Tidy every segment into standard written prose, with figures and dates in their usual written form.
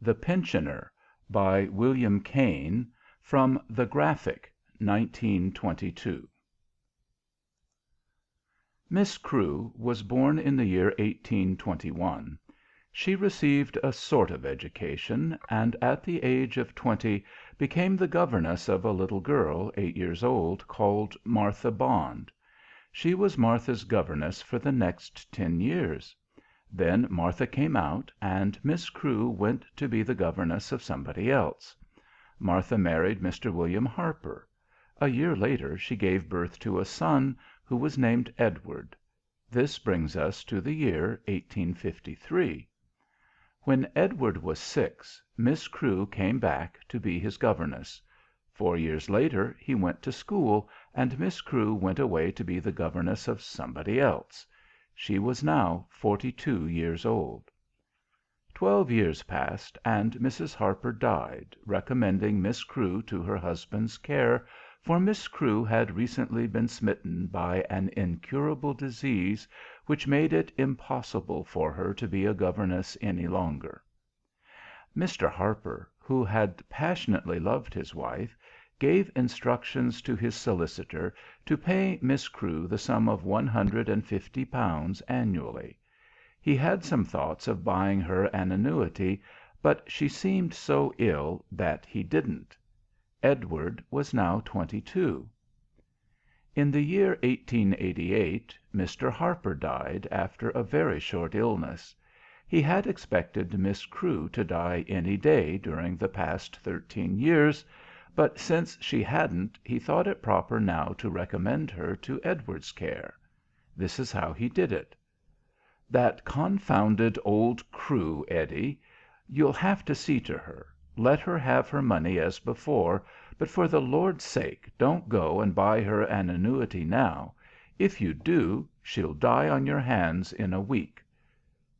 THE PENSIONER by William Caine, from the Graphic, 1922. Miss Crewe was born in the year 1821. She received a sort of education, and at the age of 20 became the governess of a little girl 8 years old, called Martha Bond. She was Martha's governess for the next 10 years. Then Martha came out, and Miss Crewe went to be the governess of somebody else. Martha married Mr. William Harper. A year later she gave birth to a son, who was named Edward. This brings us to the year 1853. When Edward was 6, Miss Crewe came back to be his governess. 4 years later he went to school, and Miss Crewe went away to be the governess of somebody else. She was now 42 years old. 12 years passed, and Mrs. Harper died, recommending Miss Crewe to her husband's care, for Miss Crewe had recently been smitten by an incurable disease, which made it impossible for her to be a governess any longer. Mr. Harper, who had passionately loved his wife, gave instructions to his solicitor to pay Miss Crewe the sum of £150 annually. He had some thoughts of buying her an annuity, but she seemed so ill that he didn't. Edward was now 22. In the year 1888 Mr. Harper died after a very short illness. He had expected Miss Crewe to die any day during the past 13 years, but since she hadn't, he thought it proper now to recommend her to Edward's care. This is how he did it. "That confounded old Crewe, Eddie. You'll have to see to her. Let her have her money as before, but for the Lord's sake don't go and buy her an annuity now. If you do, she'll die on your hands in a week."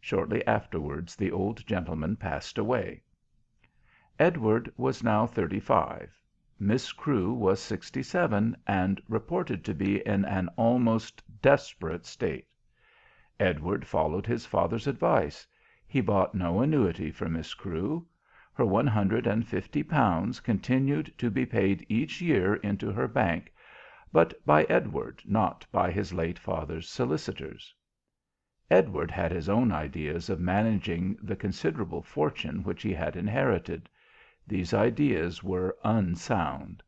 Shortly afterwards the old gentleman passed away. Edward was now 35. Miss Crewe was 67, and reported to be in an almost desperate state. Edward followed his father's advice. He bought no annuity for Miss Crewe. Her £150 continued to be paid each year into her bank, but by Edward, not by his late father's solicitors. Edward had his own ideas of managing the considerable fortune which he had inherited. These ideas were unsound.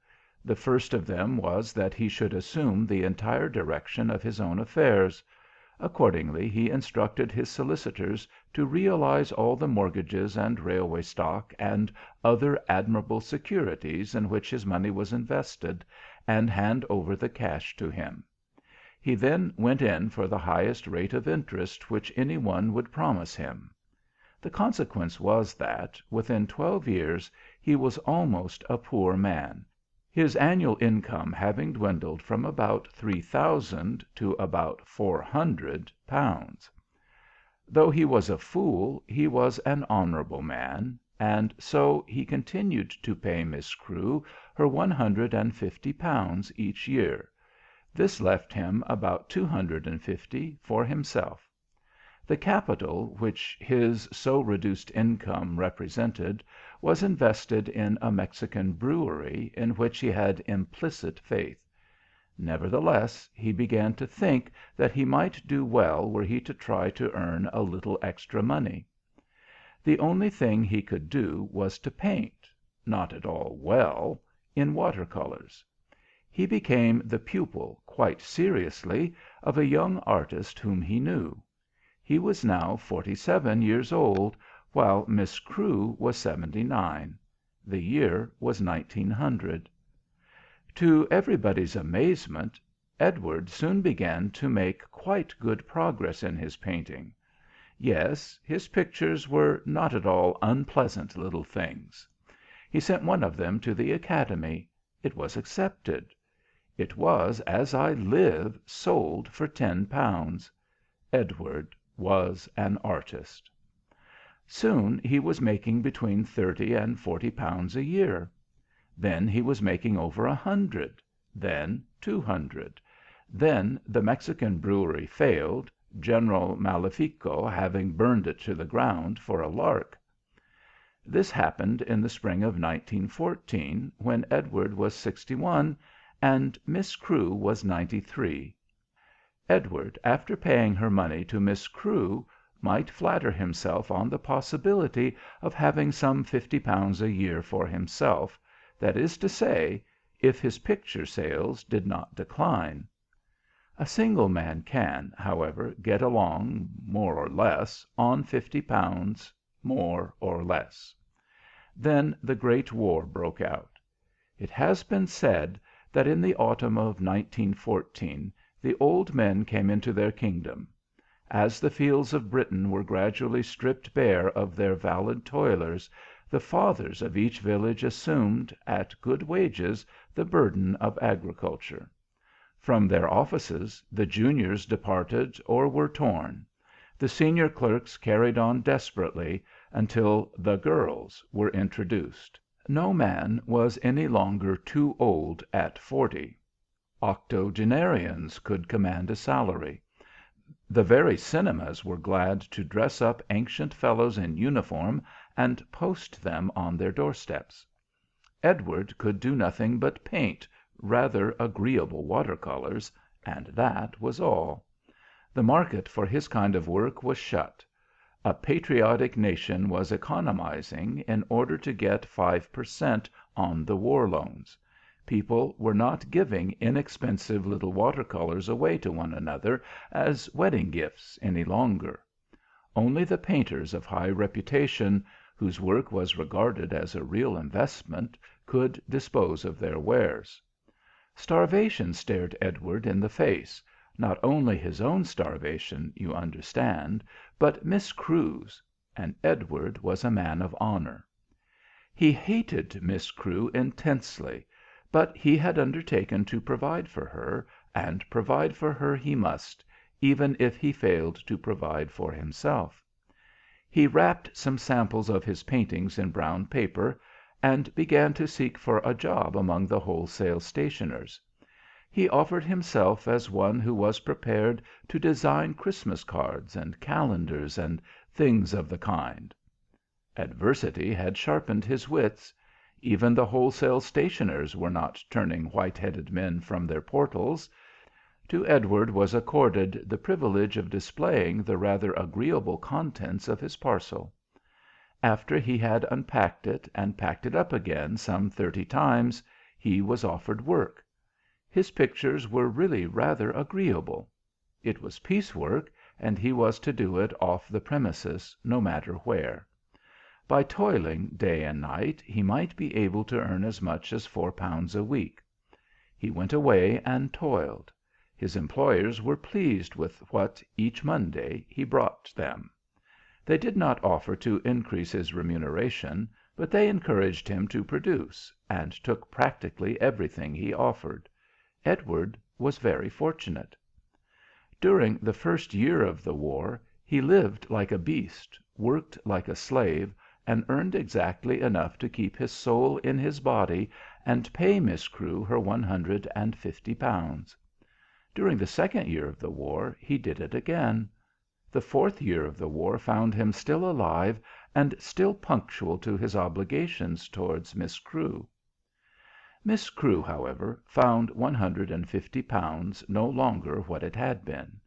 The first of them was that he should assume the entire direction of his own affairs. Accordingly he instructed his solicitors to realize all the mortgages and railway stock and other admirable securities in which his money was invested, and hand over the cash to him. He then went in for the highest rate of interest which any one would promise him. The consequence was that, within 12 years, he was almost a poor man, his annual income having dwindled from about £3,000 to about £400. Though he was a fool, he was an honourable man, and so he continued to pay Miss Crewe her £150 each year. This left him about £250 for himself. The capital which his so reduced income represented was invested in a Mexican brewery, in which he had implicit faith. Nevertheless, he began to think that he might do well were he to try to earn a little extra money. The only thing he could do was to paint, not at all well, in water-colours. He became the pupil, quite seriously, of a young artist whom he knew. He was now 47 years old, while Miss Crewe was 79. The year was 1900. To everybody's amazement, Edward soon began to make quite good progress in his painting. Yes, his pictures were not at all unpleasant little things. He sent one of them to the Academy. It was accepted. It was, as I live, sold for £10. Edward was an artist. Soon he was making between £30 and £40 a year. Then he was making over 100, then 200. Then the Mexican brewery failed, General Malefico having burned it to the ground for a lark. This happened in the spring of 1914, when Edward was 61 and Miss Crewe was 93. Edward, after paying her money to Miss Crewe, might flatter himself on the possibility of having some £50 a year for himself, that is to say, if his picture sales did not decline. A single man can, however, get along, more or less, on £50, more or less. Then the Great War broke out. It has been said that in the autumn of 1914 the old men came into their kingdom. As the fields of Britain were gradually stripped bare of their valid toilers, the fathers of each village assumed, at good wages, the burden of agriculture. From their offices the juniors departed or were torn. The senior clerks carried on desperately until "the girls" were introduced. No man was any longer too old at 40. Octogenarians could command a salary. The very cinemas were glad to dress up ancient fellows in uniform and post them on their doorsteps. Edward could do nothing but paint rather agreeable water-colors, and that was all. The market for his kind of work was shut. A patriotic nation was economizing in order to get 5% on the war loans. People were not giving inexpensive little water-colors away to one another as wedding gifts any longer. Only the painters of high reputation, whose work was regarded as a real investment, could dispose of their wares. Starvation stared Edward in the face, not only his own starvation, you understand, but Miss Crewe's, and Edward was a man of honor. He hated Miss Crewe intensely, but he had undertaken to provide for her, and provide for her he must, even if he failed to provide for himself. He wrapped some samples of his paintings in brown paper, and began to seek for a job among the wholesale stationers. He offered himself as one who was prepared to design Christmas cards and calendars and things of the kind. Adversity had sharpened his wits. Even the wholesale stationers were not turning white-headed men from their portals. To Edward was accorded the privilege of displaying the rather agreeable contents of his parcel. After he had unpacked it and packed it up again some 30 times, he was offered work. His pictures were really rather agreeable. It was piecework, and he was to do it off the premises, no matter where. By toiling day and night he might be able to earn as much as £4 a week. He went away and toiled. His employers were pleased with what, each Monday, he brought them. They did not offer to increase his remuneration, but they encouraged him to produce, and took practically everything he offered. Edward was very fortunate. During the first year of the war he lived like a beast, worked like a slave, and earned exactly enough to keep his soul in his body and pay Miss Crewe her £150. During the second year of the war he did it again. The fourth year of the war found him still alive and still punctual to his obligations towards Miss Crewe. Miss Crewe, however, found £150 no longer what it had been.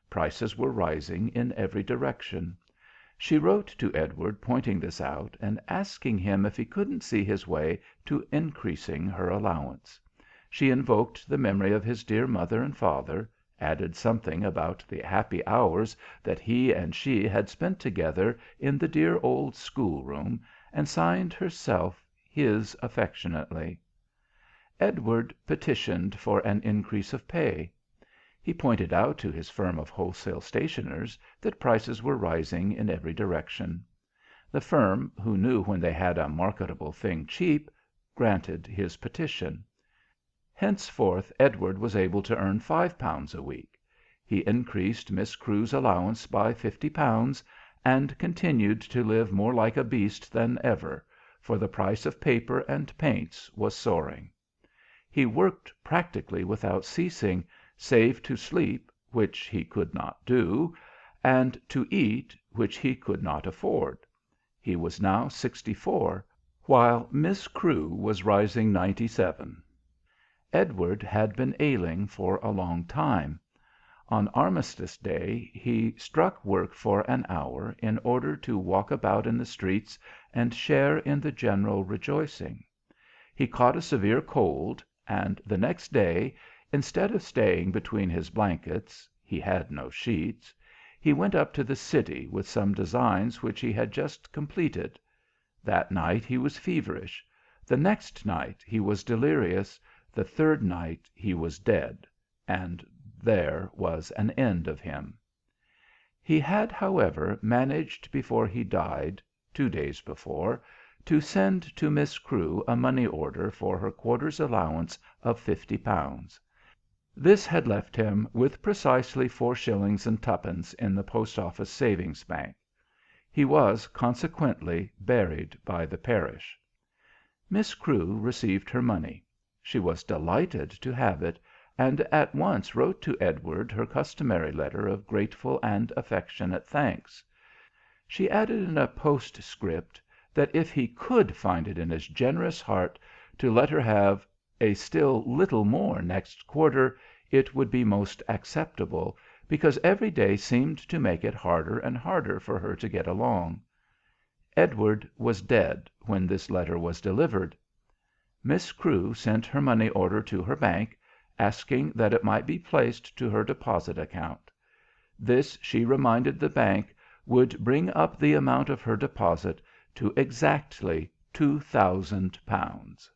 Prices were rising in every direction. She wrote to Edward pointing this out and asking him if he couldn't see his way to increasing her allowance. She invoked the memory of his dear mother and father, added something about the happy hours that he and she had spent together in the dear old schoolroom, and signed herself his affectionately. Edward petitioned for an increase of pay. He pointed out to his firm of wholesale stationers that prices were rising in every direction. The firm, who knew when they had a marketable thing cheap, granted his petition. Henceforth Edward was able to earn £5 a week. He increased Miss Crewe's allowance by £50, and continued to live more like a beast than ever, for the price of paper and paints was soaring. He worked practically without ceasing, save to sleep, which he could not do, and to eat, which he could not afford. He was now 64, while Miss Crewe was rising 97. Edward had been ailing for a long time. On Armistice Day he struck work for an hour in order to walk about in the streets and share in the general rejoicing. He caught a severe cold, and the next day, instead of staying between his blankets he had no sheets he went up to the city with some designs which he had just completed. That night he was feverish. The next night he was delirious. The third night he was dead, and there was an end of him. He had, however, managed before he died, 2 days before, to send to Miss Crewe a money order for her quarter's allowance of £50. This had left him with precisely 4s. 2d. in the Post Office Savings Bank. He was, consequently, buried by the parish. Miss Crewe received her money. She was delighted to have it, and at once wrote to Edward her customary letter of grateful and affectionate thanks. She added in a postscript that if he could find it in his generous heart to let her have a still little more next quarter, it would be most acceptable, because every day seemed to make it harder and harder for her to get along. Edward was dead when this letter was delivered. Miss Crewe sent her money order to her bank, asking that it might be placed to her deposit account. This, she reminded the bank, would bring up the amount of her deposit to exactly £2,000.